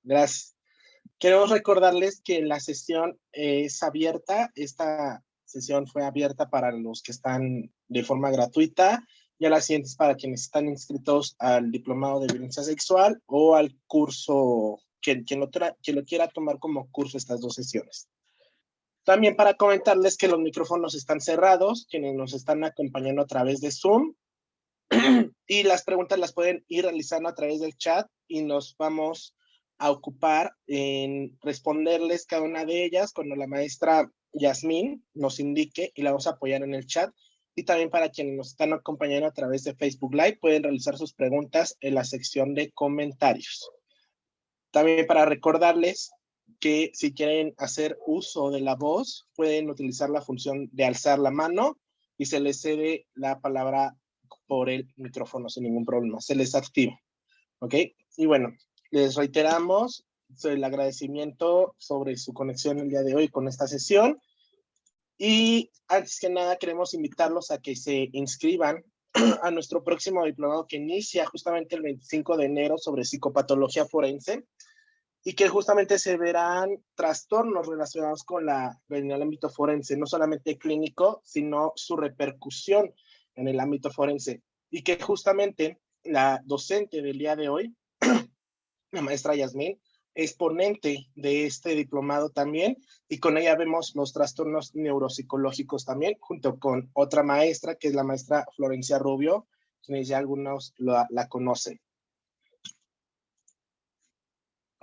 Gracias. Queremos recordarles que la sesión es abierta. Esta sesión fue abierta para los que están de forma gratuita y a las siguientes para quienes están inscritos al diplomado de violencia sexual o al curso, quien lo quiera tomar como curso estas dos sesiones. También para comentarles que los micrófonos están cerrados, quienes nos están acompañando a través de Zoom, y las preguntas las pueden ir realizando a través del chat y nos vamos a ocupar en responderles cada una de ellas cuando la maestra Yasmín nos indique y la vamos a apoyar en el chat. Y también para quienes nos están acompañando a través de Facebook Live, pueden realizar sus preguntas en la sección de comentarios. También para recordarles que si quieren hacer uso de la voz, pueden utilizar la función de alzar la mano y se les cede la palabra por el micrófono sin ningún problema, se les activa, ¿ok? Y bueno, les reiteramos el agradecimiento sobre su conexión el día de hoy con esta sesión y antes que nada queremos invitarlos a que se inscriban a nuestro próximo diplomado que inicia justamente el 25 de enero sobre psicopatología forense y que justamente se verán trastornos relacionados con en el ámbito forense, no solamente clínico, sino su repercusión en el ámbito forense. Y que justamente la docente del día de hoy, la maestra Yasmín, es ponente de este diplomado también, y con ella vemos los trastornos neuropsicológicos también, junto con otra maestra, que es la maestra Florencia Rubio, quienes ya algunos la conocen.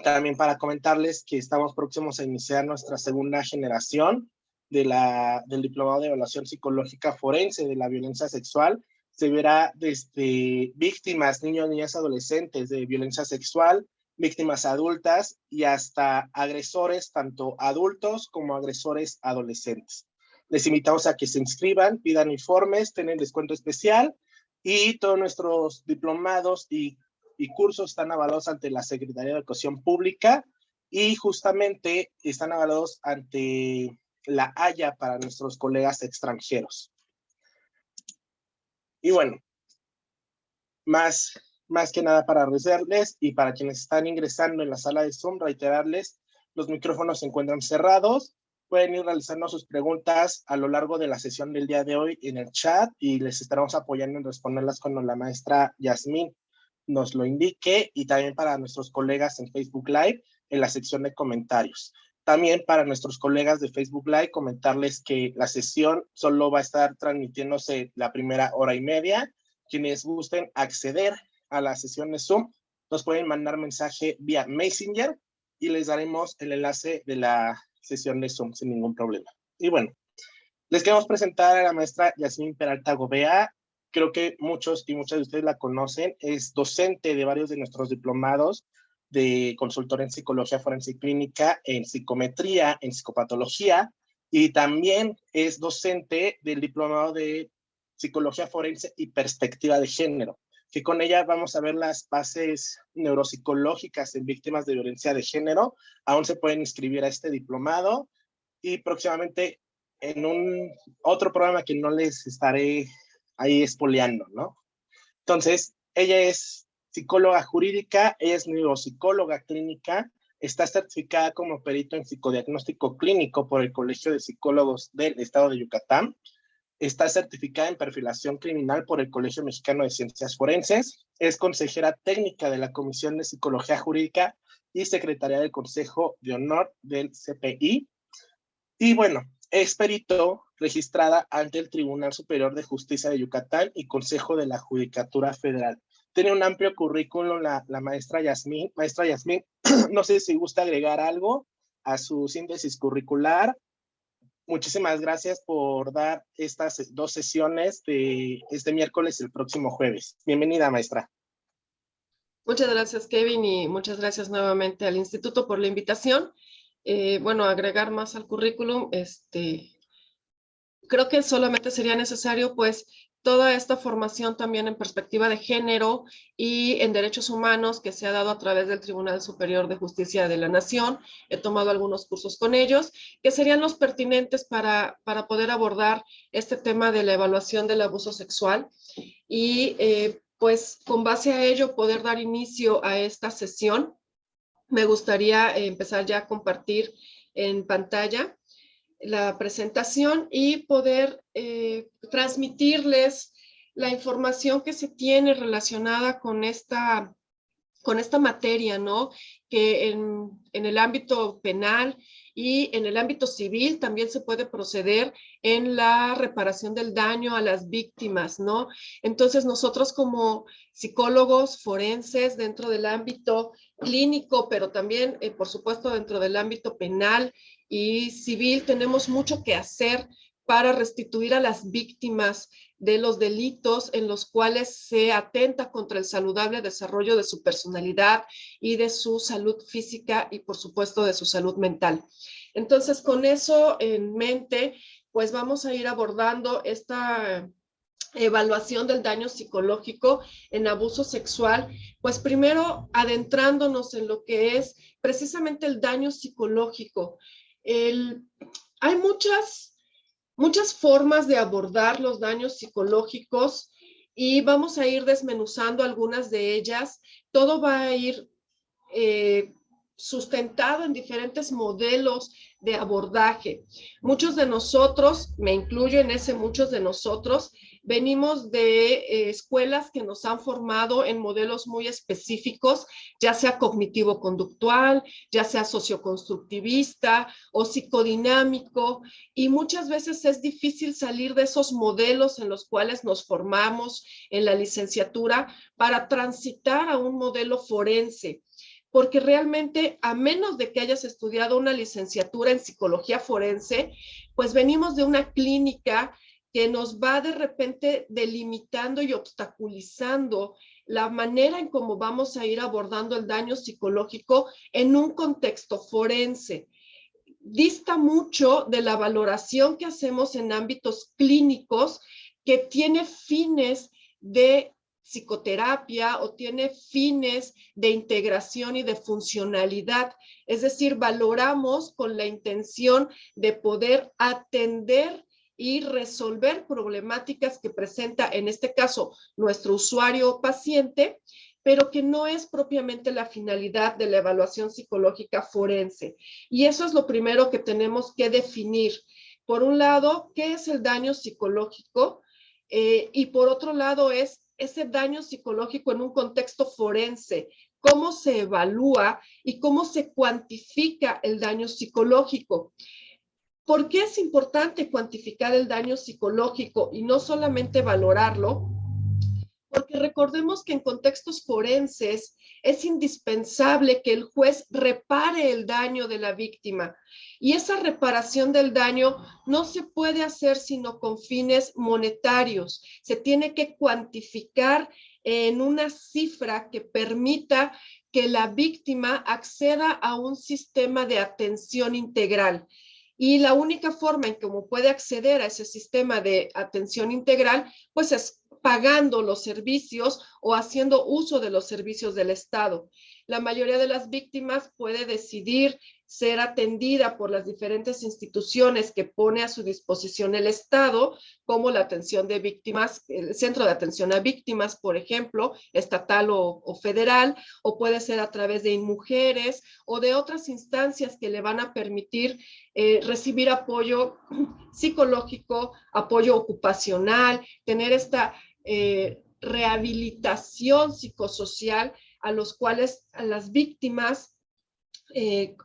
También para comentarles que estamos próximos a iniciar nuestra segunda generación del Diplomado de Evaluación Psicológica Forense de la Violencia Sexual. Se verá desde víctimas, niños, niñas, adolescentes de violencia sexual, víctimas adultas y hasta agresores, tanto adultos como agresores adolescentes. Les invitamos a que se inscriban, pidan informes, tienen descuento especial y todos nuestros diplomados y cursos están avalados ante la Secretaría de Educación Pública y justamente están avalados ante la Haya para nuestros colegas extranjeros. Y bueno, más que nada para agradecerles y para quienes están ingresando en la sala de Zoom, reiterarles, los micrófonos se encuentran cerrados, pueden ir realizando sus preguntas a lo largo de la sesión del día de hoy en el chat y les estaremos apoyando en responderlas cuando la maestra Yasmín nos lo indique y también para nuestros colegas en Facebook Live en la sección de comentarios. También para nuestros colegas de Facebook Live comentarles que la sesión solo va a estar transmitiéndose la primera hora y media. Quienes gusten acceder a la sesión de Zoom nos pueden mandar mensaje vía Messenger y les daremos el enlace de la sesión de Zoom sin ningún problema. Y bueno, les queremos presentar a la maestra Yasmín Peralta Gobea. Creo que muchos y muchas de ustedes la conocen, es docente de varios de nuestros diplomados de consultor en psicología forense y clínica, en psicometría, en psicopatología, y también es docente del diplomado de psicología forense y perspectiva de género, que con ella vamos a ver las bases neuropsicológicas en víctimas de violencia de género. Aún se pueden inscribir a este diplomado y próximamente en un otro programa que no les estaré ahí espoleando, ¿no? Entonces, ella es psicóloga jurídica, ella es neuropsicóloga clínica, está certificada como perito en psicodiagnóstico clínico por el Colegio de Psicólogos del Estado de Yucatán, está certificada en perfilación criminal por el Colegio Mexicano de Ciencias Forenses, es consejera técnica de la Comisión de Psicología Jurídica y secretaria del Consejo de Honor del CPI, y bueno, es perito registrada ante el Tribunal Superior de Justicia de Yucatán y Consejo de la Judicatura Federal. Tiene un amplio currículum la maestra Yasmín. Maestra Yasmín, no sé si gusta agregar algo a su síntesis curricular. Muchísimas gracias por dar estas dos sesiones de este miércoles y el próximo jueves. Bienvenida, maestra. Muchas gracias, Kevin, y muchas gracias nuevamente al Instituto por la invitación. Bueno, agregar más al currículum, creo que solamente sería necesario, pues, toda esta formación también en perspectiva de género y en derechos humanos que se ha dado a través del Tribunal Superior de Justicia de la Nación. He tomado algunos cursos con ellos, que serían los pertinentes para poder abordar este tema de la evaluación del abuso sexual y, pues, con base a ello, poder dar inicio a esta sesión me gustaría empezar ya a compartir en pantalla la presentación y poder transmitirles la información que se tiene relacionada con esta materia, ¿no? Que en el ámbito penal y en el ámbito civil también se puede proceder en la reparación del daño a las víctimas, ¿no? Entonces nosotros como psicólogos forenses dentro del ámbito clínico, pero también, por supuesto, dentro del ámbito penal y civil, tenemos mucho que hacer para restituir a las víctimas de los delitos en los cuales se atenta contra el saludable desarrollo de su personalidad y de su salud física y, por supuesto, de su salud mental. Entonces, con eso en mente, pues vamos a ir abordando esta evaluación del daño psicológico en abuso sexual, pues primero adentrándonos en lo que es precisamente el daño psicológico. Hay muchas formas de abordar los daños psicológicos y vamos a ir desmenuzando algunas de ellas. Todo va a ir sustentado en diferentes modelos de abordaje. Muchos de nosotros, me incluyo en ese muchos de nosotros, venimos de escuelas que nos han formado en modelos muy específicos, ya sea cognitivo-conductual, ya sea socioconstructivista o psicodinámico, y muchas veces es difícil salir de esos modelos en los cuales nos formamos en la licenciatura para transitar a un modelo forense. Porque realmente, a menos de que hayas estudiado una licenciatura en psicología forense, pues venimos de una clínica que nos va de repente delimitando y obstaculizando la manera en cómo vamos a ir abordando el daño psicológico en un contexto forense. Dista mucho de la valoración que hacemos en ámbitos clínicos que tiene fines de psicoterapia o tiene fines de integración y de funcionalidad. Es decir, valoramos con la intención de poder atender y resolver problemáticas que presenta, en este caso, nuestro usuario o paciente, pero que no es propiamente la finalidad de la evaluación psicológica forense. Y eso es lo primero que tenemos que definir. Por un lado, ¿qué es el daño psicológico? Y por otro lado, es ese daño psicológico en un contexto forense, cómo se evalúa y cómo se cuantifica el daño psicológico. ¿Por qué es importante cuantificar el daño psicológico y no solamente valorarlo? Porque recordemos que en contextos forenses es indispensable que el juez repare el daño de la víctima. Y esa reparación del daño no se puede hacer sino con fines monetarios. Se tiene que cuantificar en una cifra que permita que la víctima acceda a un sistema de atención integral. Y la única forma en cómo puede acceder a ese sistema de atención integral, pues es pagando los servicios o haciendo uso de los servicios del Estado. La mayoría de las víctimas puede decidir ser atendida por las diferentes instituciones que pone a su disposición el Estado, como la atención de víctimas, el Centro de Atención a Víctimas, por ejemplo, estatal o federal, o puede ser a través de InMujeres o de otras instancias que le van a permitir recibir apoyo psicológico, apoyo ocupacional, tener esta rehabilitación psicosocial a los cuales a las víctimas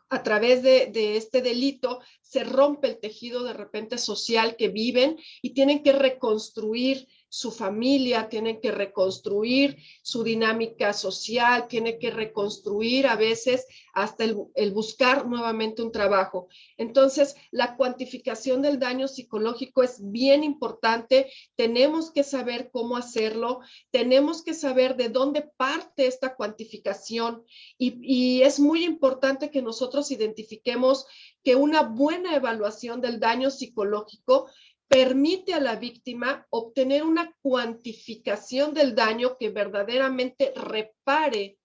a través de este delito se rompe el tejido de repente social que viven y tienen que reconstruir su familia, tienen que reconstruir su dinámica social, tienen que reconstruir a veces hasta el buscar nuevamente un trabajo. Entonces, la cuantificación del daño psicológico es bien importante, tenemos que saber cómo hacerlo, tenemos que saber de dónde parte esta cuantificación y es muy importante que nosotros identifiquemos que una buena evaluación del daño psicológico permite a la víctima obtener una cuantificación del daño que verdaderamente repare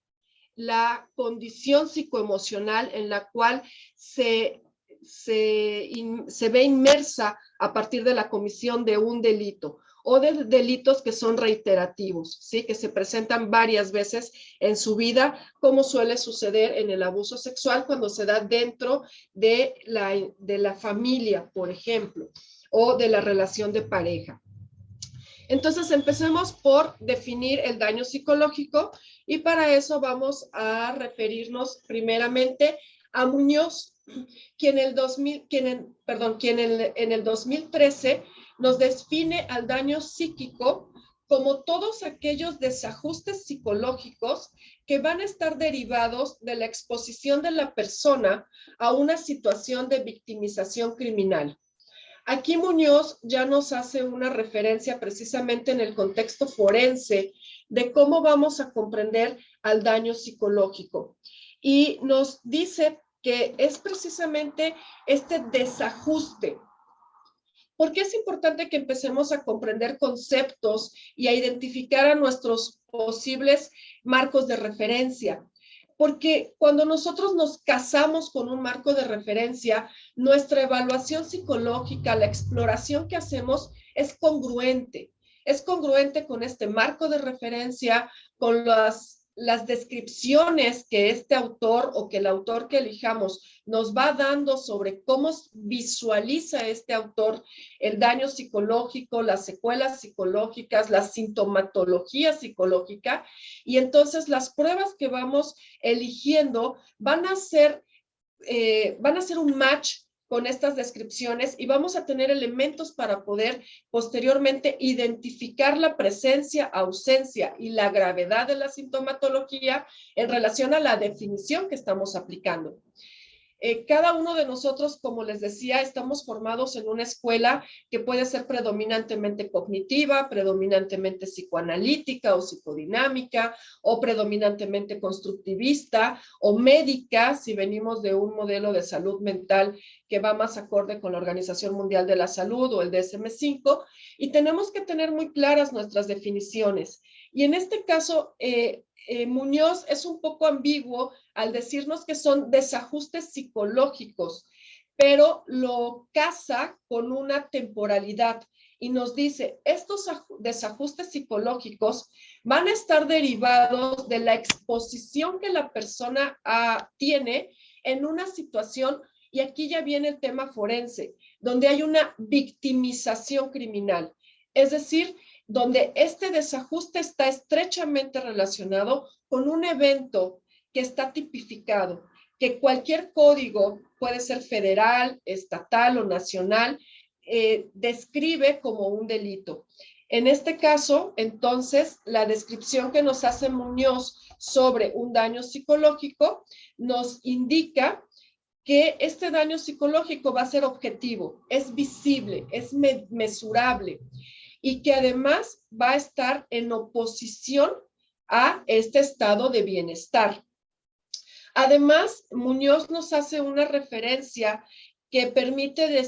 la condición psicoemocional en la cual se ve inmersa a partir de la comisión de un delito. o de delitos que son reiterativos, ¿sí? Que se presentan varias veces en su vida, como suele suceder en el abuso sexual cuando se da dentro de la familia, por ejemplo, o de la relación de pareja. Entonces, empecemos por definir el daño psicológico y para eso vamos a referirnos primeramente a Muñoz, quien en el 2013 nos define al daño psíquico como todos aquellos desajustes psicológicos que van a estar derivados de la exposición de la persona a una situación de victimización criminal. Aquí Muñoz ya nos hace una referencia precisamente en el contexto forense de cómo vamos a comprender al daño psicológico. Y nos dice que es precisamente este desajuste. ¿Por qué es importante que empecemos a comprender conceptos y a identificar a nuestros posibles marcos de referencia? Porque cuando nosotros nos casamos con un marco de referencia, nuestra evaluación psicológica, la exploración que hacemos es congruente con este marco de referencia, con las descripciones que este autor o que el autor que elijamos nos va dando sobre cómo visualiza este autor el daño psicológico, las secuelas psicológicas, la sintomatología psicológica, y entonces las pruebas que vamos eligiendo van a ser un match con estas descripciones y vamos a tener elementos para poder posteriormente identificar la presencia, ausencia y la gravedad de la sintomatología en relación a la definición que estamos aplicando. Cada uno de nosotros, como les decía, estamos formados en una escuela que puede ser predominantemente cognitiva, predominantemente psicoanalítica o psicodinámica, o predominantemente constructivista o médica, si venimos de un modelo de salud mental que va más acorde con la Organización Mundial de la Salud o el DSM-5, y tenemos que tener muy claras nuestras definiciones. Y en este caso, Muñoz es un poco ambiguo al decirnos que son desajustes psicológicos, pero lo casa con una temporalidad y nos dice, estos desajustes psicológicos van a estar derivados de la exposición que la persona tiene en una situación, y aquí ya viene el tema forense, donde hay una victimización criminal, es decir, donde este desajuste está estrechamente relacionado con un evento que está tipificado, que cualquier código, puede ser federal, estatal o nacional, describe como un delito. En este caso, entonces, la descripción que nos hace Muñoz sobre un daño psicológico nos indica que este daño psicológico va a ser objetivo, es visible, es mesurable, y que además va a estar en oposición a este estado de bienestar. Además, Muñoz nos hace una referencia que permite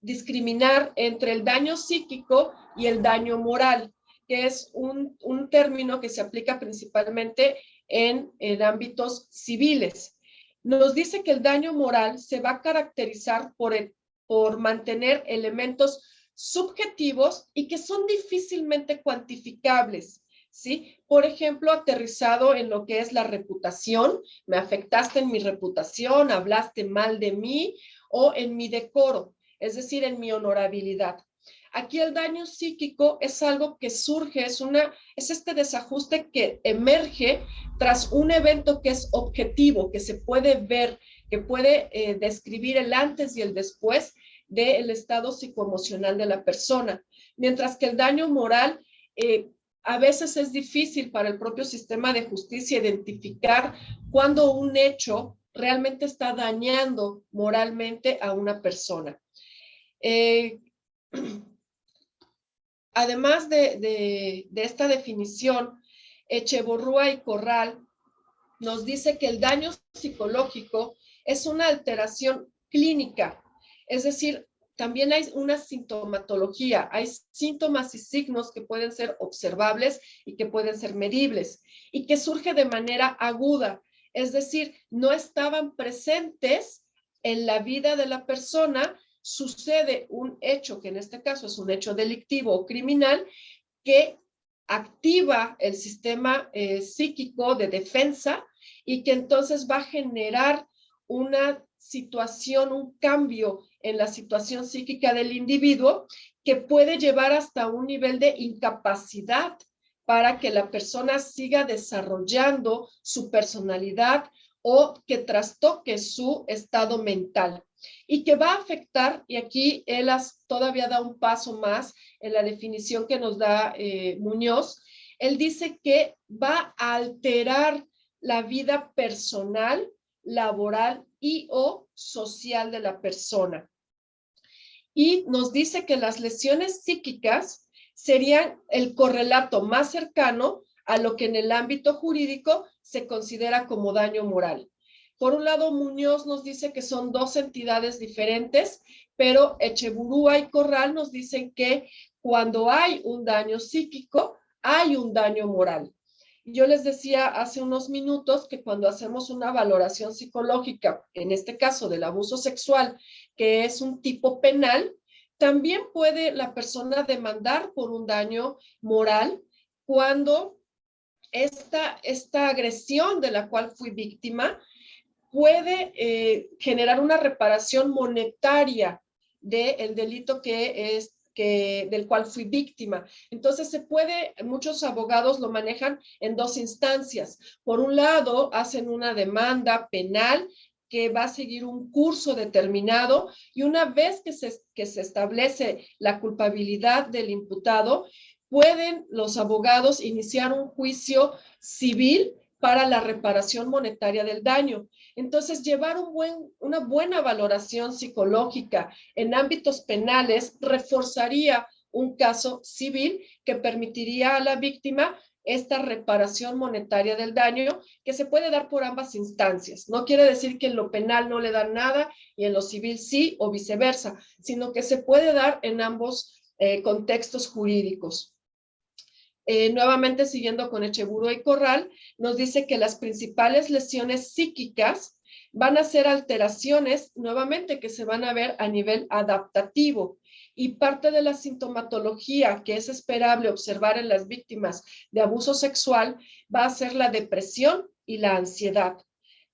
discriminar entre el daño psíquico y el daño moral, que es un término que se aplica principalmente en ámbitos civiles. Nos dice que el daño moral se va a caracterizar por mantener elementos subjetivos y que son difícilmente cuantificables, ¿sí? Por ejemplo, aterrizado en lo que es la reputación, me afectaste en mi reputación, hablaste mal de mí, o en mi decoro, es decir, en mi honorabilidad. Aquí el daño psíquico es algo que surge, es este desajuste que emerge tras un evento que es objetivo, que se puede ver, que puede describir el antes y el después del estado psicoemocional de la persona. Mientras que el daño moral a veces es difícil para el propio sistema de justicia identificar cuando un hecho realmente está dañando moralmente a una persona. Además de esta definición, Echeborrúa y Corral nos dice que el daño psicológico es una alteración clínica, es decir, también hay una sintomatología, hay síntomas y signos que pueden ser observables y que pueden ser medibles y que surge de manera aguda, es decir, no estaban presentes en la vida de la persona, sucede un hecho, que en este caso es un hecho delictivo o criminal, que activa el sistema psíquico de defensa y que entonces va a generar una situación, un cambio en la situación psíquica del individuo que puede llevar hasta un nivel de incapacidad para que la persona siga desarrollando su personalidad o que trastoque su estado mental y que va a afectar, y aquí él todavía da un paso más en la definición que nos da Muñoz. Él dice que va a alterar la vida personal, laboral y o social de la persona. Y nos dice que las lesiones psíquicas serían el correlato más cercano a lo que en el ámbito jurídico se considera como daño moral. Por un lado, Muñoz nos dice que son dos entidades diferentes, pero Echeburúa y Corral nos dicen que cuando hay un daño psíquico, hay un daño moral. Yo les decía hace unos minutos que cuando hacemos una valoración psicológica, en este caso del abuso sexual, que es un tipo penal, también puede la persona demandar por un daño moral cuando esta agresión de la cual fui víctima puede generar una reparación monetaria del delito del cual fui víctima. Entonces muchos abogados lo manejan en dos instancias. Por un lado, hacen una demanda penal que va a seguir un curso determinado y una vez que se establece la culpabilidad del imputado, pueden los abogados iniciar un juicio civil para la reparación monetaria del daño. Entonces, llevar una buena valoración psicológica en ámbitos penales reforzaría un caso civil que permitiría a la víctima esta reparación monetaria del daño que se puede dar por ambas instancias. No quiere decir que en lo penal no le dan nada y en lo civil sí o viceversa, sino que se puede dar en ambos contextos jurídicos. Nuevamente siguiendo con Echeburúa y Corral, nos dice que las principales lesiones psíquicas van a ser alteraciones, nuevamente, que se van a ver a nivel adaptativo. Y parte de la sintomatología que es esperable observar en las víctimas de abuso sexual va a ser la depresión y la ansiedad.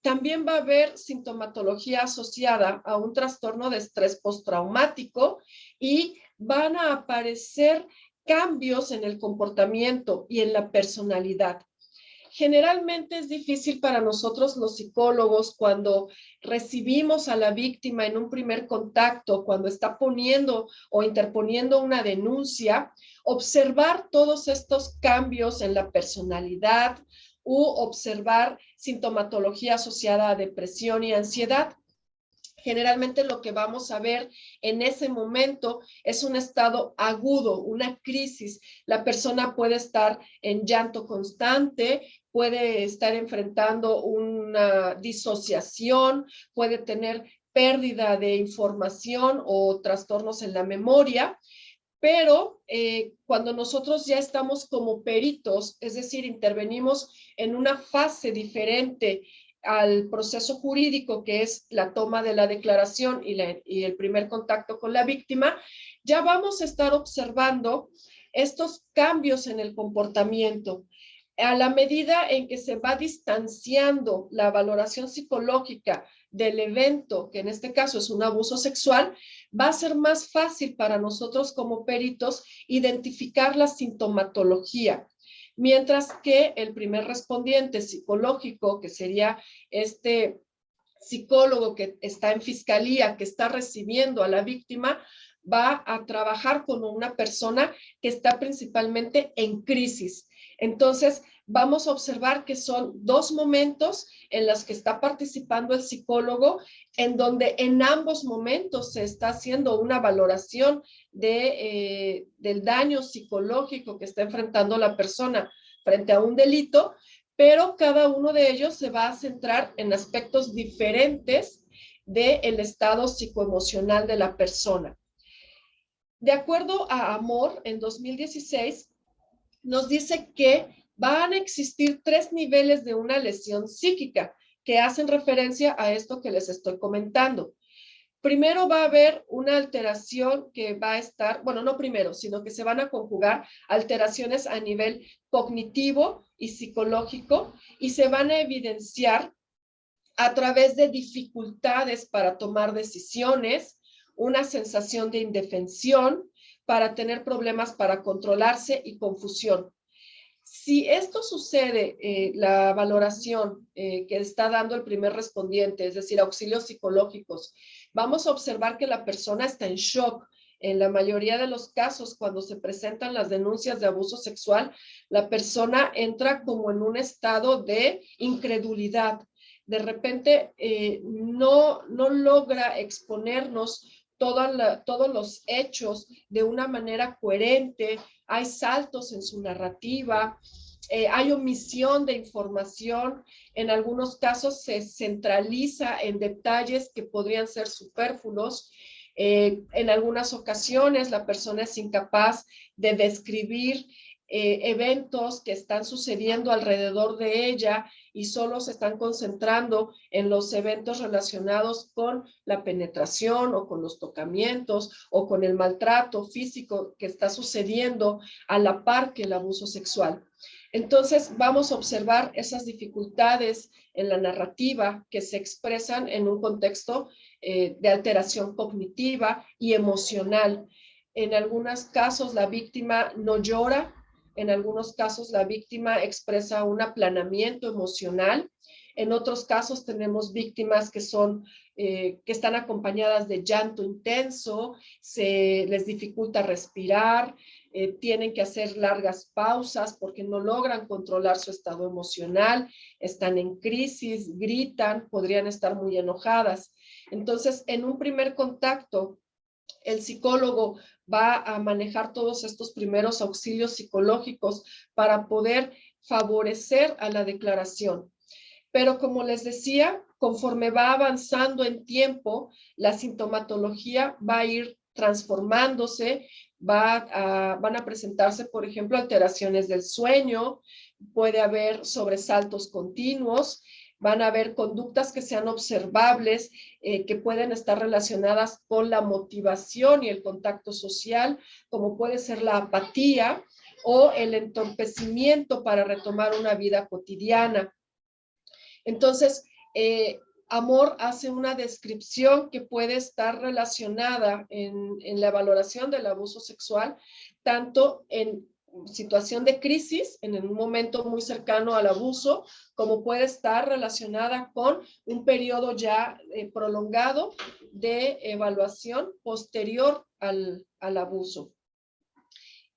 También va a haber sintomatología asociada a un trastorno de estrés postraumático y van a aparecer cambios en el comportamiento y en la personalidad. Generalmente es difícil para nosotros los psicólogos cuando recibimos a la víctima en un primer contacto, cuando está poniendo o interponiendo una denuncia, observar todos estos cambios en la personalidad u observar sintomatología asociada a depresión y ansiedad. Generalmente lo que vamos a ver en ese momento es un estado agudo, una crisis. La persona puede estar en llanto constante, puede estar enfrentando una disociación, puede tener pérdida de información o trastornos en la memoria. Pero cuando nosotros ya estamos como peritos, es decir, intervenimos en una fase diferente al proceso jurídico, que es la toma de la declaración y el primer contacto con la víctima, ya vamos a estar observando estos cambios en el comportamiento. A la medida en que se va distanciando la valoración psicológica del evento, que en este caso es un abuso sexual, va a ser más fácil para nosotros como peritos identificar la sintomatología. Mientras que el primer respondiente psicológico, que sería este psicólogo que está en fiscalía, que está recibiendo a la víctima, va a trabajar con una persona que está principalmente en crisis. Entonces, vamos a observar que son dos momentos en los que está participando el psicólogo, en donde en ambos momentos se está haciendo una valoración del daño psicológico que está enfrentando la persona frente a un delito, pero cada uno de ellos se va a centrar en aspectos diferentes del estado psicoemocional de la persona. De acuerdo a Amor, en 2016, nos dice que van a existir 3 niveles de una lesión psíquica que hacen referencia a esto que les estoy comentando. Primero va a haber una alteración que va a estar, bueno, no primero, sino que se van a conjugar alteraciones a nivel cognitivo y psicológico y se van a evidenciar a través de dificultades para tomar decisiones, una sensación de indefensión, para tener problemas para controlarse y confusión. Si esto sucede, la valoración que está dando el primer respondiente, es decir, auxilios psicológicos, vamos a observar que la persona está en shock. En la mayoría de los casos, cuando se presentan las denuncias de abuso sexual, la persona entra como en un estado de incredulidad. De repente no logra exponernos todos los hechos de una manera coherente, hay saltos en su narrativa, hay omisión de información, en algunos casos se centraliza en detalles que podrían ser superfluos, en algunas ocasiones la persona es incapaz de describir eventos que están sucediendo alrededor de ella y solo se están concentrando en los eventos relacionados con la penetración o con los tocamientos o con el maltrato físico que está sucediendo a la par que el abuso sexual. Entonces vamos a observar esas dificultades en la narrativa que se expresan en un contexto de alteración cognitiva y emocional. En algunos casos la víctima no llora, en algunos casos la víctima expresa un aplanamiento emocional. En otros casos tenemos víctimas que están acompañadas de llanto intenso, se les dificulta respirar, tienen que hacer largas pausas porque no logran controlar su estado emocional, están en crisis, gritan, podrían estar muy enojadas. Entonces, en un primer contacto, el psicólogo va a manejar todos estos primeros auxilios psicológicos para poder favorecer a la declaración. Pero como les decía, conforme va avanzando en tiempo, la sintomatología va a ir transformándose, van a presentarse, por ejemplo, alteraciones del sueño, puede haber sobresaltos continuos, van a haber conductas que sean observables, que pueden estar relacionadas con la motivación y el contacto social, como puede ser la apatía o el entorpecimiento para retomar una vida cotidiana. Entonces, Amor hace una descripción que puede estar relacionada en la valoración del abuso sexual, tanto en situación de crisis, en un momento muy cercano al abuso, como puede estar relacionada con un periodo ya prolongado de evaluación posterior al abuso.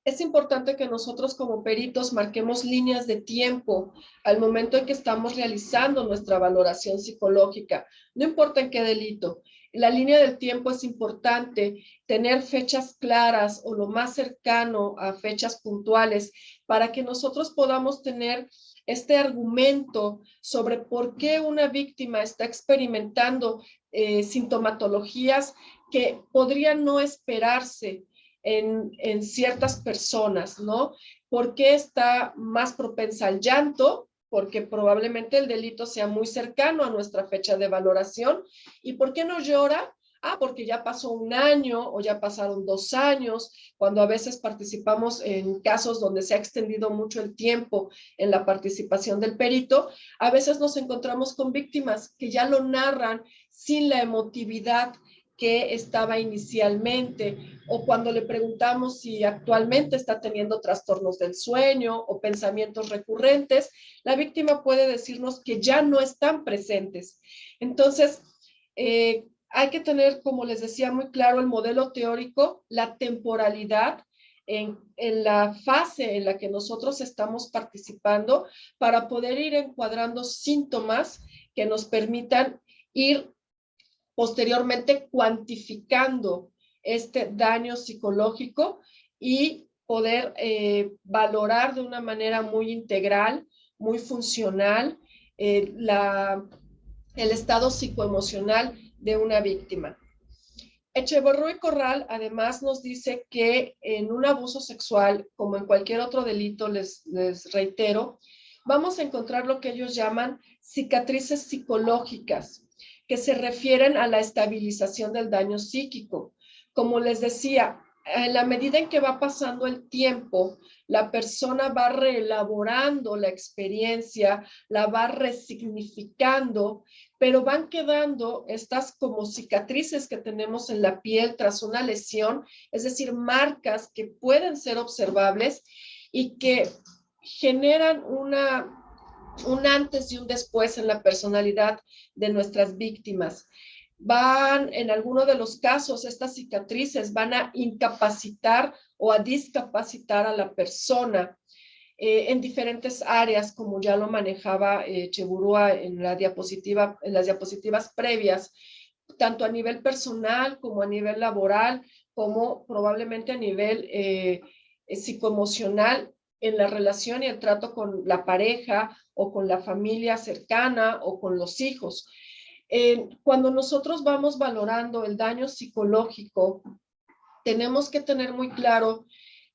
Es importante que nosotros como peritos marquemos líneas de tiempo al momento en que estamos realizando nuestra valoración psicológica, no importa en qué delito. La línea del tiempo es importante, tener fechas claras o lo más cercano a fechas puntuales para que nosotros podamos tener este argumento sobre por qué una víctima está experimentando sintomatologías que podrían no esperarse en ciertas personas, ¿no? ¿Por qué está más propensa al llanto? Porque probablemente el delito sea muy cercano a nuestra fecha de valoración. ¿Y por qué no llora? Ah, porque ya pasó un año o ya pasaron 2 años, cuando a veces participamos en casos donde se ha extendido mucho el tiempo en la participación del perito, a veces nos encontramos con víctimas que ya lo narran sin la emotividad que estaba inicialmente, o cuando le preguntamos si actualmente está teniendo trastornos del sueño o pensamientos recurrentes, la víctima puede decirnos que ya no están presentes. Entonces, hay que tener, como les decía, muy claro el modelo teórico, la temporalidad en la fase en la que nosotros estamos participando para poder ir encuadrando síntomas que nos permitan ir posteriormente cuantificando este daño psicológico y poder valorar de una manera muy integral, muy funcional, el estado psicoemocional de una víctima. Echeverría y Corral además nos dice que en un abuso sexual, como en cualquier otro delito, les reitero, vamos a encontrar lo que ellos llaman cicatrices psicológicas. que se refieren a la estabilización del daño psíquico. Como les decía, en la medida en que va pasando el tiempo, la persona va reelaborando la experiencia, la va resignificando, pero van quedando estas como cicatrices que tenemos en la piel tras una lesión, es decir, marcas que pueden ser observables y que generan un antes y un después en la personalidad de nuestras víctimas. En algunos de los casos, estas cicatrices van a incapacitar o a discapacitar a la persona en diferentes áreas, como ya lo manejaba Cheburúa en las diapositivas previas, tanto a nivel personal como a nivel laboral, como probablemente a nivel psicoemocional en la relación y el trato con la pareja o con la familia cercana o con los hijos. Cuando nosotros vamos valorando el daño psicológico, tenemos que tener muy claro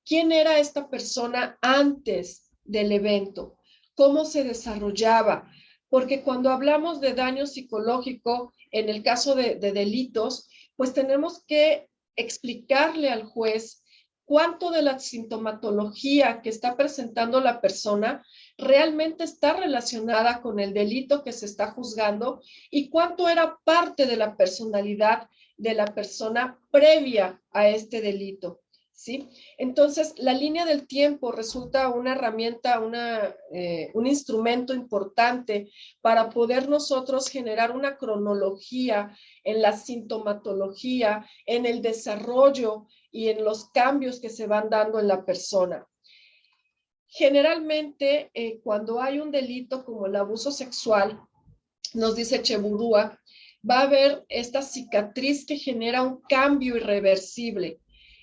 quién era esta persona antes del evento, cómo se desarrollaba, porque cuando hablamos de daño psicológico, en el caso de delitos, pues tenemos que explicarle al juez cuánto de la sintomatología que está presentando la persona realmente está relacionada con el delito que se está juzgando y cuánto era parte de la personalidad de la persona previa a este delito, ¿sí? Entonces, la línea del tiempo resulta una herramienta, un instrumento importante para poder nosotros generar una cronología en la sintomatología, en el desarrollo y en los cambios que se van dando en la persona. Generalmente, cuando hay un delito como el abuso sexual, nos dice Cheburúa, va a haber esta cicatriz que genera un cambio irreversible.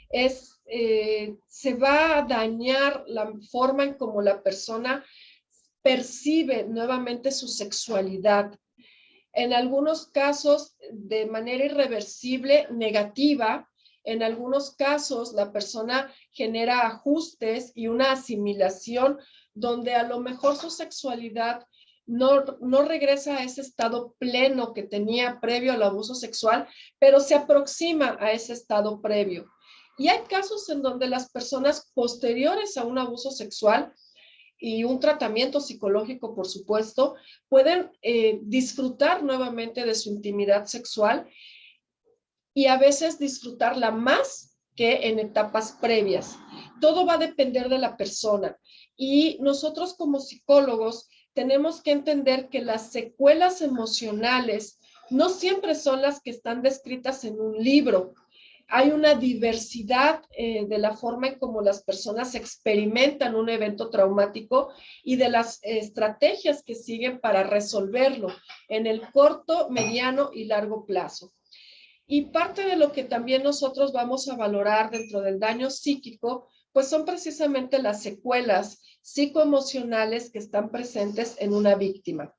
Se va a dañar la forma en cómo la persona percibe nuevamente su sexualidad. En algunos casos, de manera irreversible, negativa. En algunos casos, la persona genera ajustes y una asimilación donde a lo mejor su sexualidad no regresa a ese estado pleno que tenía previo al abuso sexual, pero se aproxima a ese estado previo. Y hay casos en donde las personas posteriores a un abuso sexual y un tratamiento psicológico, por supuesto, pueden disfrutar nuevamente de su intimidad sexual y a veces disfrutarla más que en etapas previas. Todo va a depender de la persona y nosotros como psicólogos tenemos que entender que las secuelas emocionales no siempre son las que están descritas en un libro. Hay una diversidad de la forma en cómo las personas experimentan un evento traumático y de las estrategias que siguen para resolverlo en el corto, mediano y largo plazo. Y parte de lo que también nosotros vamos a valorar dentro del daño psíquico, pues son precisamente las secuelas psicoemocionales que están presentes en una víctima.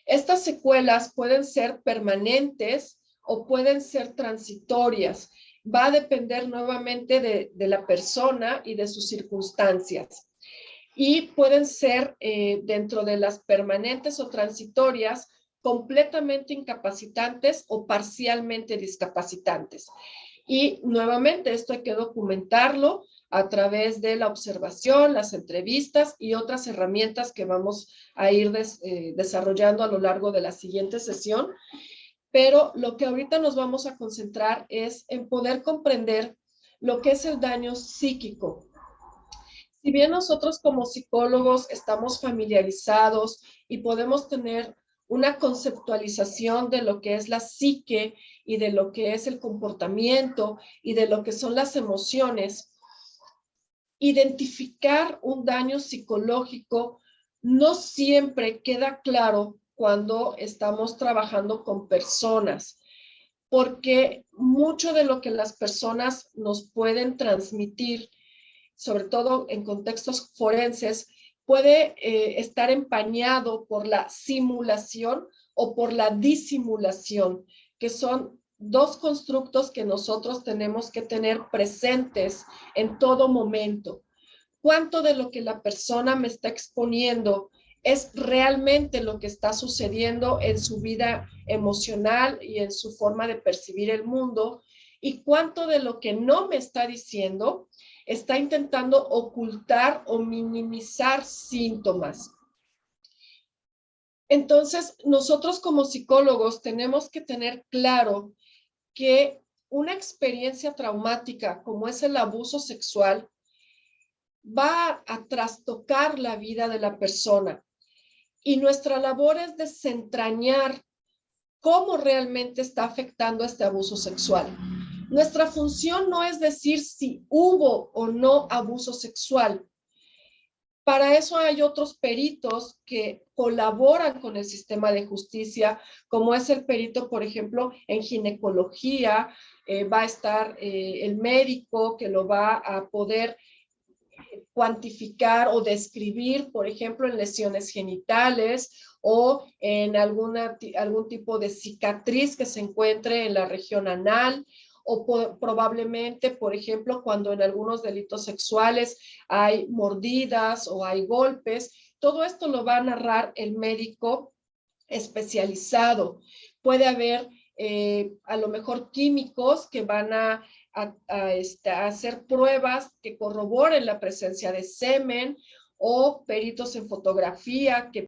Estas secuelas pueden ser permanentes o pueden ser transitorias. Va a depender nuevamente de la persona y de sus circunstancias. Y pueden ser dentro de las permanentes o transitorias completamente incapacitantes o parcialmente discapacitantes. Y nuevamente esto hay que documentarlo a través de la observación, las entrevistas y otras herramientas que vamos a ir desarrollando a lo largo de la siguiente sesión. Pero lo que ahorita nos vamos a concentrar es en poder comprender lo que es el daño psíquico. Si bien nosotros como psicólogos estamos familiarizados y podemos tener una conceptualización de lo que es la psique y de lo que es el comportamiento y de lo que son las emociones, identificar un daño psicológico no siempre queda claro cuando estamos trabajando con personas, porque mucho de lo que las personas nos pueden transmitir, sobre todo en contextos forenses, puede estar empañado por la simulación o por la disimulación, que son dos constructos que nosotros tenemos que tener presentes en todo momento. ¿Cuánto de lo que la persona me está exponiendo es realmente lo que está sucediendo en su vida emocional y en su forma de percibir el mundo, y cuánto de lo que no me está diciendo está intentando ocultar o minimizar síntomas. Entonces, nosotros como psicólogos tenemos que tener claro que una experiencia traumática como es el abuso sexual va a trastocar la vida de la persona, y nuestra labor es desentrañar cómo realmente está afectando este abuso sexual. Nuestra función no es decir si hubo o no abuso sexual. Para eso hay otros peritos que colaboran con el sistema de justicia, como es el perito, por ejemplo, en ginecología. Va a estar el médico que lo va a poder cuantificar o describir, por ejemplo, en lesiones genitales o en algún tipo de cicatriz que se encuentre en la región anal, o probablemente, por ejemplo, cuando en algunos delitos sexuales hay mordidas o hay golpes. Todo esto lo va a narrar el médico especializado. Puede haber a lo mejor químicos que van a hacer pruebas que corroboren la presencia de semen, o peritos en fotografía que